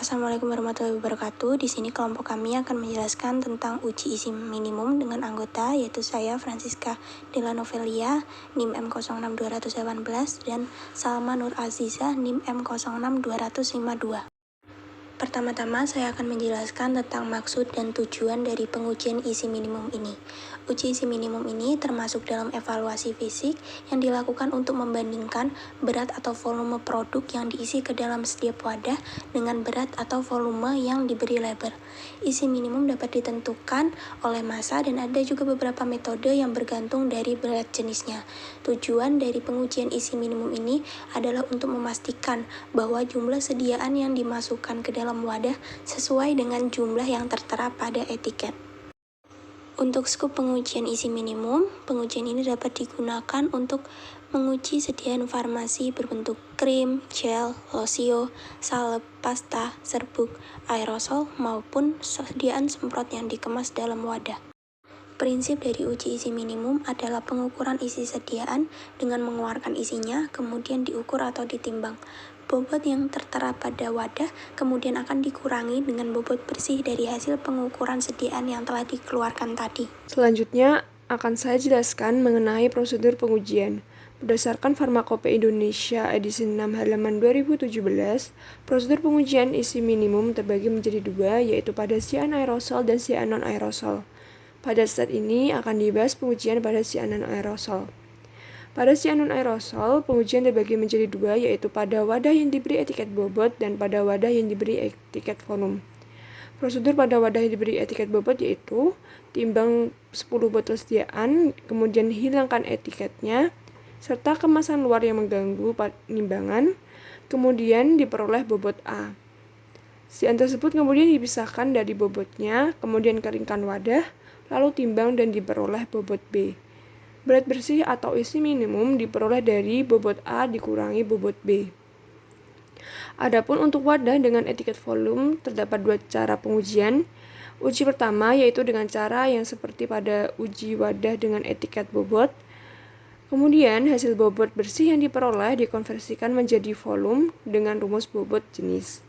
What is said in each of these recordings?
Assalamualaikum warahmatullahi wabarakatuh. Di sini kelompok kami akan menjelaskan tentang uji isi minimum dengan anggota, yaitu saya, Francisca Della Novelia, NIM M06218, dan Salma Nur Aziza, NIM M06252. Pertama-tama, saya akan menjelaskan tentang maksud dan tujuan dari pengujian isi minimum ini. Uji isi minimum ini termasuk dalam evaluasi fisik yang dilakukan untuk membandingkan berat atau volume produk yang diisi ke dalam setiap wadah dengan berat atau volume yang diberi label. Isi minimum dapat ditentukan oleh massa dan ada juga beberapa metode yang bergantung dari berat jenisnya. Tujuan dari pengujian isi minimum ini adalah untuk memastikan bahwa jumlah sediaan yang dimasukkan ke dalam wadah sesuai dengan jumlah yang tertera pada etiket. Untuk skop pengujian isi minimum, pengujian ini dapat digunakan untuk menguji sediaan farmasi berbentuk krim, gel, losio, salep, pasta, serbuk, aerosol, maupun sediaan semprot yang dikemas dalam wadah. Prinsip dari uji isi minimum adalah pengukuran isi sediaan dengan mengeluarkan isinya, kemudian diukur atau ditimbang. Bobot yang tertera pada wadah kemudian akan dikurangi dengan bobot bersih dari hasil pengukuran sediaan yang telah dikeluarkan tadi. Selanjutnya akan saya jelaskan mengenai prosedur pengujian. Berdasarkan Farmakope Indonesia edisi 6 halaman 2017, prosedur pengujian isi minimum terbagi menjadi dua, yaitu pada siaan aerosol dan siaan non-aerosol. Pada slide ini akan dibahas pengujian pada siaan non-aerosol. Pada siaan non-aerosol, pengujian terbagi menjadi dua, yaitu pada wadah yang diberi etiket bobot dan pada wadah yang diberi etiket volume. Prosedur pada wadah yang diberi etiket bobot yaitu timbang 10 botol sediaan, kemudian hilangkan etiketnya, serta kemasan luar yang mengganggu penimbangan, kemudian diperoleh bobot A. Siaan tersebut kemudian dipisahkan dari bobotnya, kemudian keringkan wadah, lalu timbang dan diperoleh bobot B. Berat bersih atau isi minimum diperoleh dari bobot A dikurangi bobot B. Adapun untuk wadah dengan etiket volume, terdapat dua cara pengujian. Uji pertama yaitu dengan cara yang seperti pada uji wadah dengan etiket bobot. Kemudian hasil bobot bersih yang diperoleh dikonversikan menjadi volume dengan rumus bobot jenis.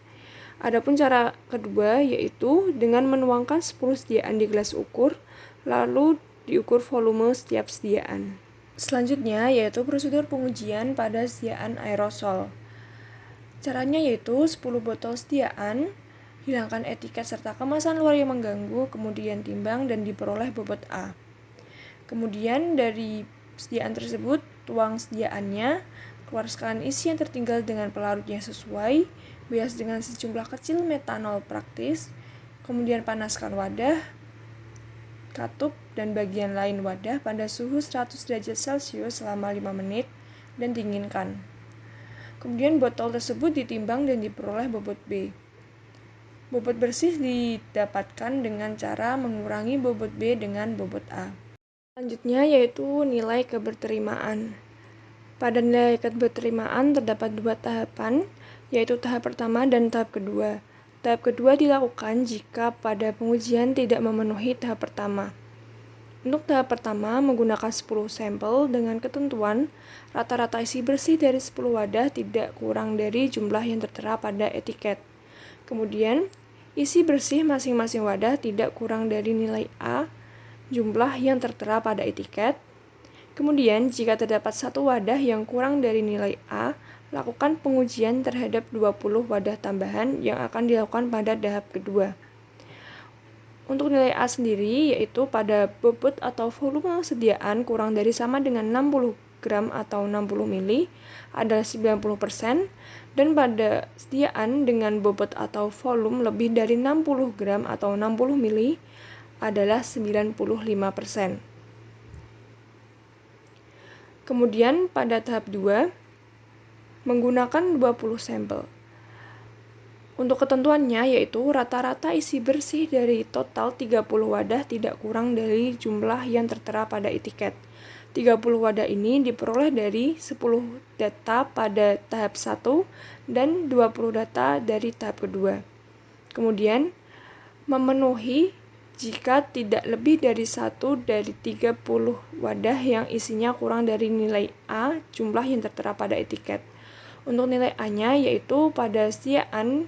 Adapun cara kedua yaitu dengan menuangkan 10 sediaan di gelas ukur, lalu diukur volume setiap sediaan. Selanjutnya yaitu prosedur pengujian pada sediaan aerosol. Caranya yaitu 10 botol sediaan, hilangkan etiket serta kemasan luar yang mengganggu, kemudian timbang dan diperoleh bobot A. Kemudian dari sediaan tersebut, tuang sediaannya, keluarkan isi yang tertinggal dengan pelarut yang sesuai, bias dengan sejumlah kecil metanol praktis, kemudian panaskan wadah, katup dan bagian lain wadah pada suhu 100 derajat Celcius selama 5 menit dan dinginkan. Kemudian botol tersebut ditimbang dan diperoleh bobot B. Bobot bersih didapatkan dengan cara mengurangi bobot B dengan bobot A. Selanjutnya yaitu nilai keberterimaan. Pada nilai keberterimaan terdapat dua tahapan, yaitu tahap pertama dan tahap kedua. Tahap kedua dilakukan jika pada pengujian tidak memenuhi tahap pertama. Untuk tahap pertama menggunakan 10 sampel dengan ketentuan rata-rata isi bersih dari 10 wadah tidak kurang dari jumlah yang tertera pada etiket. Kemudian, isi bersih masing-masing wadah tidak kurang dari nilai A jumlah yang tertera pada etiket. Kemudian, jika terdapat satu wadah yang kurang dari nilai A, lakukan pengujian terhadap 20 wadah tambahan yang akan dilakukan pada tahap kedua. Untuk nilai A sendiri yaitu pada bobot atau volume sediaan kurang dari sama dengan 60 gram atau 60 mili adalah 90% dan pada sediaan dengan bobot atau volume lebih dari 60 gram atau 60 mili adalah 95%. Kemudian pada tahap 2 menggunakan 20 sampel. Untuk ketentuannya yaitu rata-rata isi bersih dari total 30 wadah tidak kurang dari jumlah yang tertera pada etiket. 30 wadah ini diperoleh dari 10 data pada tahap 1 dan 20 data dari tahap kedua. Kemudian, memenuhi jika tidak lebih dari 1 dari 30 wadah yang isinya kurang dari nilai A jumlah yang tertera pada etiket. Untuk nilai A-nya yaitu pada sediaan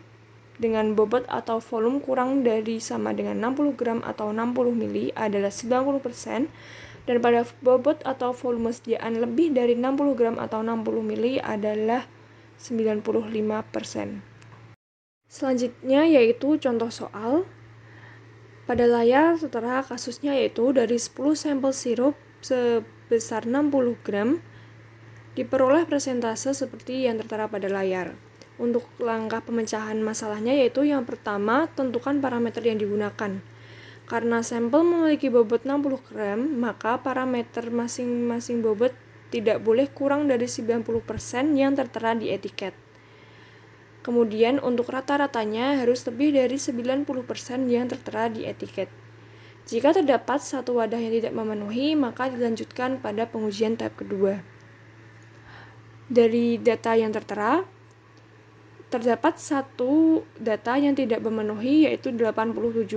dengan bobot atau volume kurang dari sama dengan 60 gram atau 60 mili adalah 90%, dan pada bobot atau volume sediaan lebih dari 60 gram atau 60 mili adalah 95%. Selanjutnya yaitu contoh soal. Pada layar tertera kasusnya yaitu dari 10 sampel sirup sebesar 60 gram diperoleh persentase seperti yang tertera pada layar. Untuk langkah pemecahan masalahnya yaitu yang pertama, tentukan parameter yang digunakan. Karena sampel memiliki bobot 60 gram, maka parameter masing-masing bobot tidak boleh kurang dari 90% yang tertera di etiket. Kemudian untuk rata-ratanya harus lebih dari 90% yang tertera di etiket. Jika terdapat satu wadah yang tidak memenuhi, maka dilanjutkan pada pengujian tahap kedua. Dari data yang tertera, terdapat satu data yang tidak memenuhi yaitu 87%.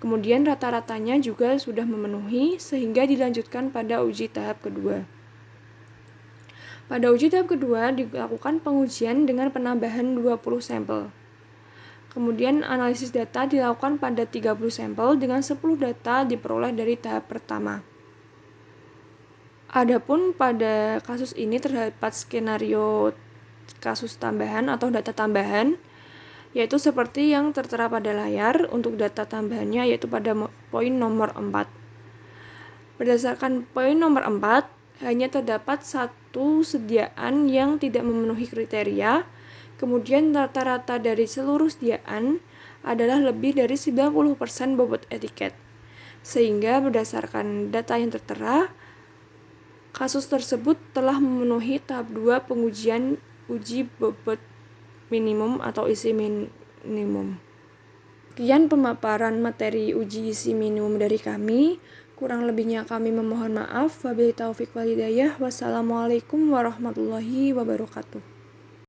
Kemudian rata-ratanya juga sudah memenuhi sehingga dilanjutkan pada uji tahap kedua. Pada uji tahap kedua dilakukan pengujian dengan penambahan 20 sampel. Kemudian analisis data dilakukan pada 30 sampel dengan 10 data diperoleh dari tahap pertama. Adapun pada kasus ini terdapat skenario kasus tambahan atau data tambahan, yaitu seperti yang tertera pada layar. Untuk data tambahannya yaitu pada poin nomor 4. Berdasarkan poin nomor 4, hanya terdapat satu sediaan yang tidak memenuhi kriteria, kemudian rata-rata dari seluruh sediaan adalah lebih dari 90% bobot etiket. Sehingga berdasarkan data yang tertera, kasus tersebut telah memenuhi tahap 2 pengujian uji bobot minimum atau isi minimum. Sekian pemaparan materi uji isi minimum dari kami. Kurang lebihnya kami memohon maaf. Wabillahi taufiq wal hidayah. Wassalamualaikum warahmatullahi wabarakatuh.